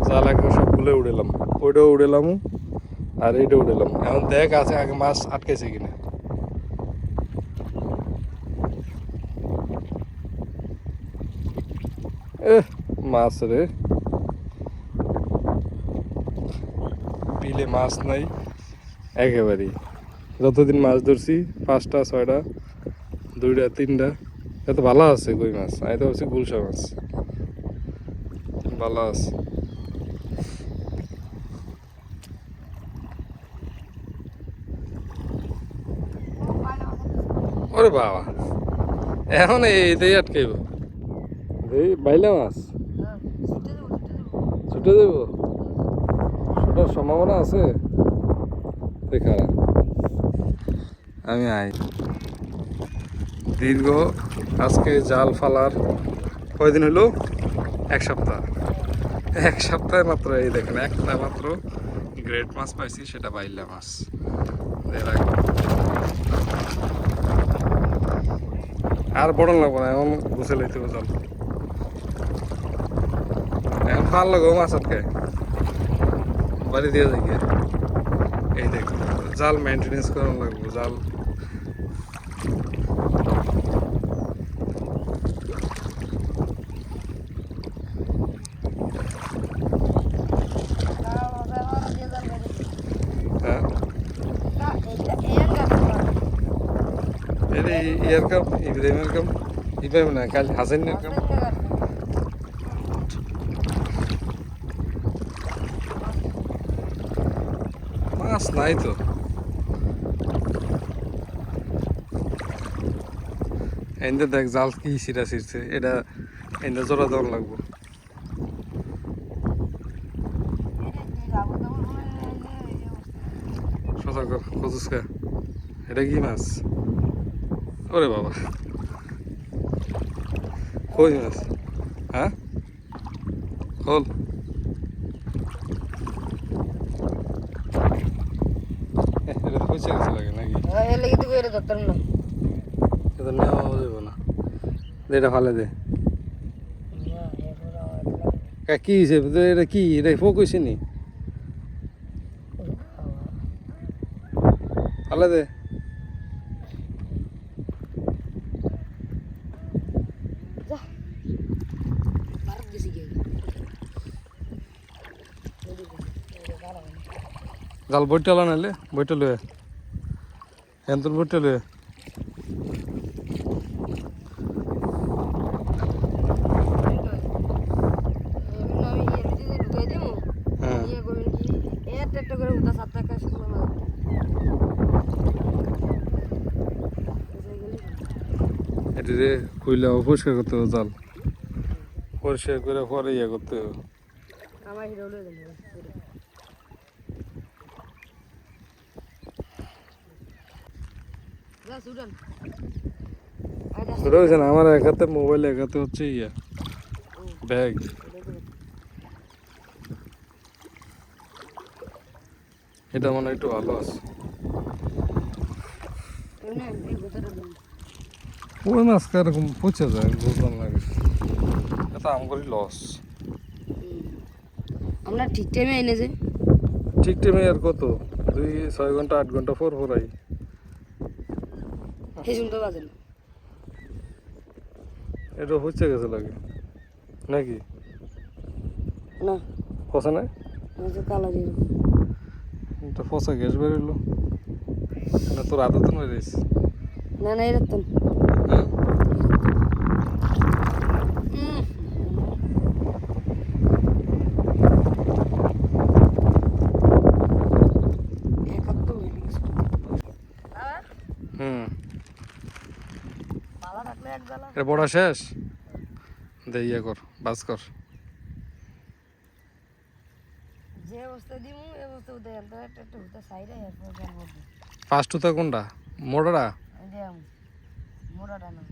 জাল একবার সবগুলো উড়েলাম, ওইটাও উড়েলাম আর এইটা উড়েলাম। এখন দেখ আছে আগে মাছ আটকেছে কিনা। মাছ রে, বিলে মাছ নাই একেবারেই। যতদিন মাছ ধরছি 5টা 6টা 2টা 3টা, এত ভালো আছে কই মাছ। আমি তো ভাবছি গুলশা মাছ ভালো আছে। ওরে বাবা, এখন এইটাই আটকাইব। এই বাইলা মাছ ছুটে যাব, ছোটার সম্ভাবনা আছে। দেখা আমি আই দীর্ঘ আজকে জাল ফালার কয়দিন হলো? 1 সপ্তাহ। 1 সপ্তাহে মাত্র এই দেখেন একটা মাত্র গ্রেট মাছ পাইছি, সেটা বাইলা মাছ। আর বড় লাগবো না, এখন গুছে লাইতে জাল। এখন ফাল লাগবো মাছ আটকে বাড়ি দিয়ে যাই। এই দেখ জাল মেনটেনেন্স করানো লাগবো। জাল এরকম ইব্রাহিম এরকম ইব্রাহিম না কাল হাসান এরকম মাছ নাই তো। এনে দেখ জাল কি সিরা ছিঁড়ছে, এটা এনে জোড়া দেওয়ার লাগবো। সোজা কর কচুসকা, এটা কি মাছ? ওরে বাবা, কই মাছ? হ্যাঁ খোল। এটা পয়সা গেছে লাগে নাকি? এটা নেওয়া যাবে না, এটা ফালে দে। কি হিসেবে এটা কি? এটা ফোক হয়েছে নি? ফালে দে। জাল বইটালা নাইলে বইটা লয়ে এন্তর বইটা লয়ে এটি রে খুইলে পরিষ্কার করতে হবে। জাল পরিষ্কার করে পরে ইয়ে করতে হবে। আমার এক হাতে মোবাইল, এক হাতে হচ্ছে ইয়া ব্যাগ। এটা মনে হয় একটু ভালো আছে। ওই মাছ কিরকম পচে যায় বুঝলাম লাগে, এটা আমগরি লস। আমরা ঠিক টাইমে এনে যে ঠিক টাইমে আর কত 2-6 ঘন্টা 8 ঘন্টা পর পরাই সেই শুনতে বাজেন এটা হচ্ছে গেছে লাগে নাকি? না পচা নাই, কালার এটা পচা গ্যাস বেরোলো না তোর আদত নয় রেস। না না এরকম হ্যাঁ বড়া শেষ দে ইয়ে কর বাস কর। যে অবস্থা দিমু এই অবস্থা উদয় আনতে একটা হুতা সাইরা এরপর জান বলবো ফার্স্ট হুতা কোনটা? মোড়াটা দেম মোরাটা না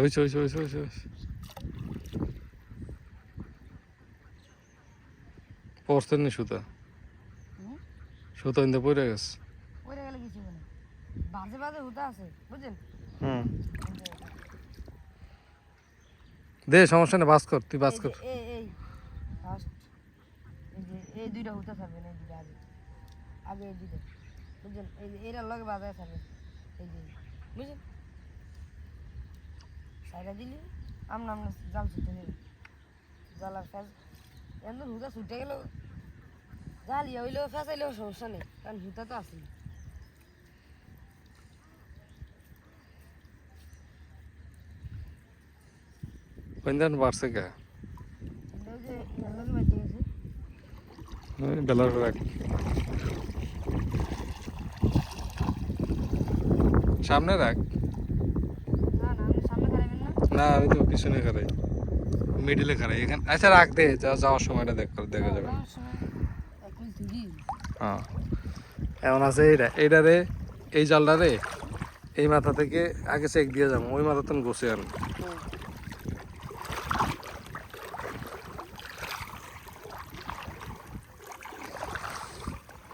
ওই পড়তেন নি সুতা সুতো ইন্দে পড়ে গেছে। পড়ে গেলে কিছু হবে না, বাজে বাজে হুতা আছে বুঝছেন। হুম, দে সমস্যা নেই, বাস কর, তুই বাস কর। এই ফার্স্ট এই যে এই দুইটা হুতা ছাড়বেন, এই দুইটা আগে আগে এই দুইটা বুঝছেন, এই যে এটার লগে বাজায় ছাড়বেন, এই যে বুঝছেন। সাইডা দিলি আমরা জাল ছুটে নেব, জালার ফেস এমন হুতা ছুটে গেল, জাল ইয়ে হইলেও ফেঁচাইলেও সমস্যা নেই, কারণ হুতা তো আসেই। কোনদিন বাড়ছে কে এই যে লগে বাজে গেছে, বেলার রাখ, সামনে রাখ। না না আপনি সামনে খারাইবেন না। না আমি তো পিছনে খারাই, মিডিলে খারাই এখানে। আচ্ছা রাখ দে, যাওয়ার সময়টা দেখা যাবে। যাওয়ার সময় একই থুরি। হ্যাঁ এমন আছে এইটা রে, এই জালটা রে এই মাথা থেকে আগে চেক দিয়ে যাবো, ওই মাথা তুমি গোছে আন।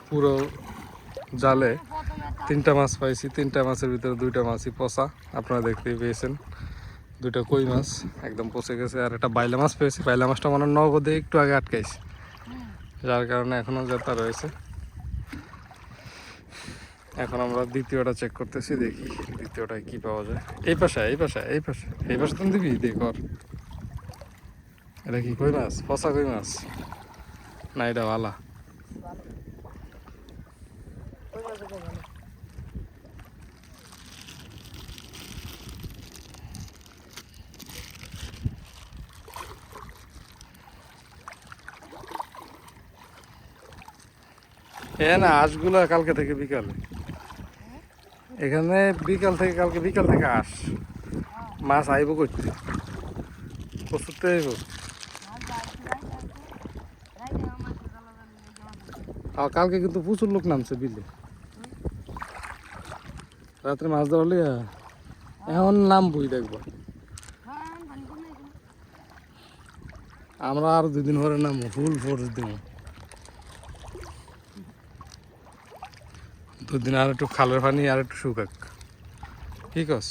পুরো জালে তিনটা মাছ পাইছি, তিনটা মাছের ভিতরে দুইটা মাছই পচা, আপনারা দেখতেই পেয়েছেন। দুইটা কই মাছ একদম পচে গেছে, আর একটা বাইলা মাছ পেয়েছি। বাইলা মাছটা মানে নগদে একটু আগে আটকাইছে, যার কারণে এখনো জেতা রয়েছে। এখন আমরা দ্বিতীয়টা চেক করতেছি, দেখি দ্বিতীয়টায় কি পাওয়া যায়। এই পাশে এই পাশে এই পাশে এই পাশে তুমি দিবি, দেখ কর। এটা কি কই মাছ, পচা কই মাছ না এটা ভালা? ওই মাছটা ভালো। না হাঁসগুলো কালকে থেকে বিকালে এখানে, বিকাল থেকে কালকে বিকাল থেকে আস মাছ আইব করতে, প্রস্তুত আইব। আর কালকে কিন্তু প্রচুর লোক নামছে বিলে, রাত্রে মাছ ধরলে এখন নামবই দেখবো। আমরা আর 2 দিন পরে নামবো, ফুল ফোর্স দিব। 2 দিন আর একটু খালের পানি আর একটু শুকাক, কি কস?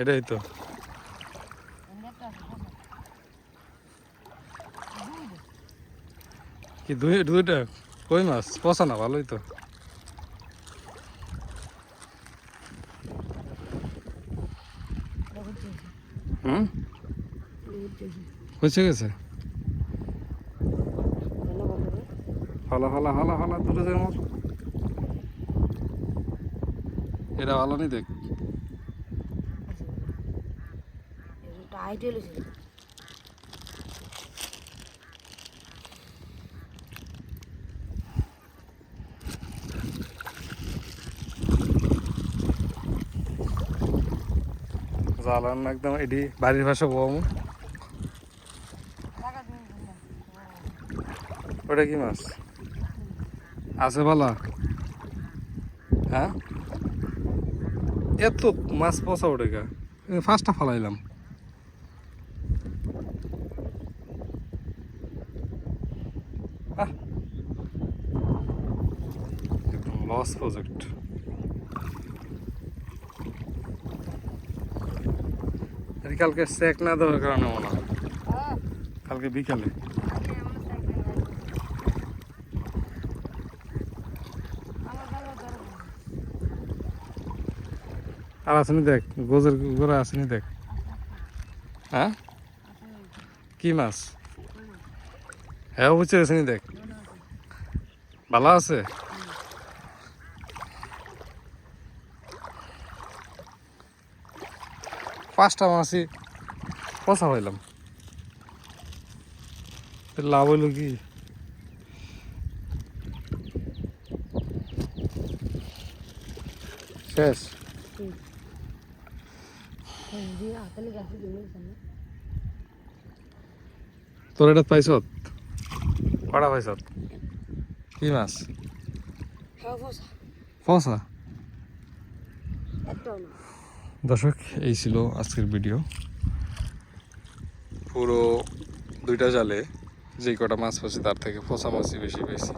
এটাই তো, কি দুইটা কই মাছ পচা না, ভালোই তো। হুম হয়েছে গেছে, হলা হলা হলা হলা দূরে যায় আমার। এটা ভালো নি দেখ, জ্বালান একদম এটি বাড়ির ভাষা বম। ওটা কি মাছ আছে ভালো? হ্যাঁ এত মাছ পচা ওঠে গা, ফার্স্টটা ফালাইলাম। একদম লস প্রজেক্ট। কালকে চেক না দেওয়ার কারণে মনে হয়, কালকে বিকালে আর আসেনি দেখ, গোজের গোড়া আসেনি দেখ। হ্যাঁ কি মাছ? হ্যাঁ বুঝছে আসেনি দেখ, ভালো আছে। পাঁচটা মাছই পচা পাইলাম, লাভ হইল কি? শেষ। তোর এটা পাইছ, কটা পাইছ? কি মাছ পচা? দর্শক এই ছিল আজকের ভিডিও। পুরো 2টা জালে যে কটা মাছ পাইছি তার থেকে ফসা মাছই বেশি পেয়েছি।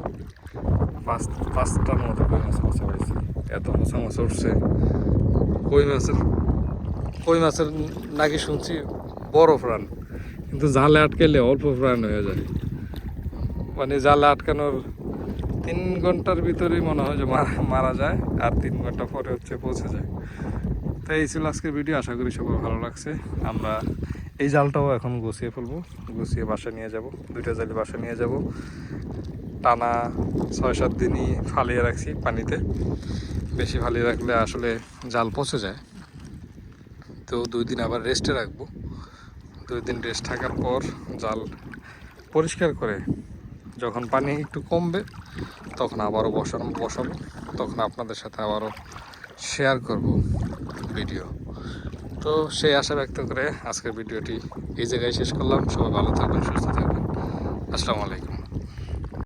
পাঁচটার মতো কই মাছ ফসা পাইছি। এত ফসা মাছ উঠছে। কই মাছের নাকি শুনছি বড় প্রাণ, কিন্তু জালে আটকাইলে অল্প প্রাণ হয়ে যায়। মানে জালে আটকানোর 3 ঘন্টার ভিতরেই মনে হয় যে মারা যায়, আর 3 ঘন্টা পরে হচ্ছে পৌঁছে যায়। তো এই ছিল আজকের ভিডিও, আশা করি সবার ভালো লাগছে। আমরা এই জালটাও এখন গুছিয়ে ফেলবো, গুছিয়ে বাসা নিয়ে যাব। 2টা জাল বাসা নিয়ে যাব। টানা 6-7 দিনই ফালিয়ে রাখছি পানিতে। বেশি ফালিয়ে রাখলে আসলে জাল পচে যায়, তো 2 দিন আবার রেস্টে রাখবো। 2 দিন রেস্ট থাকার পর জাল পরিষ্কার করে যখন পানি একটু কমবে তখন আবারও বসাবো। তখন আপনাদের সাথে আবারও শেয়ার করব ভিডিও। তো সেই আশা ব্যক্ত করে আজকের ভিডিওটি এই জায়গায় শেষ করলাম। সবাই ভালো থাকবেন, সুস্থ থাকবেন। আসসালামু আলাইকুম।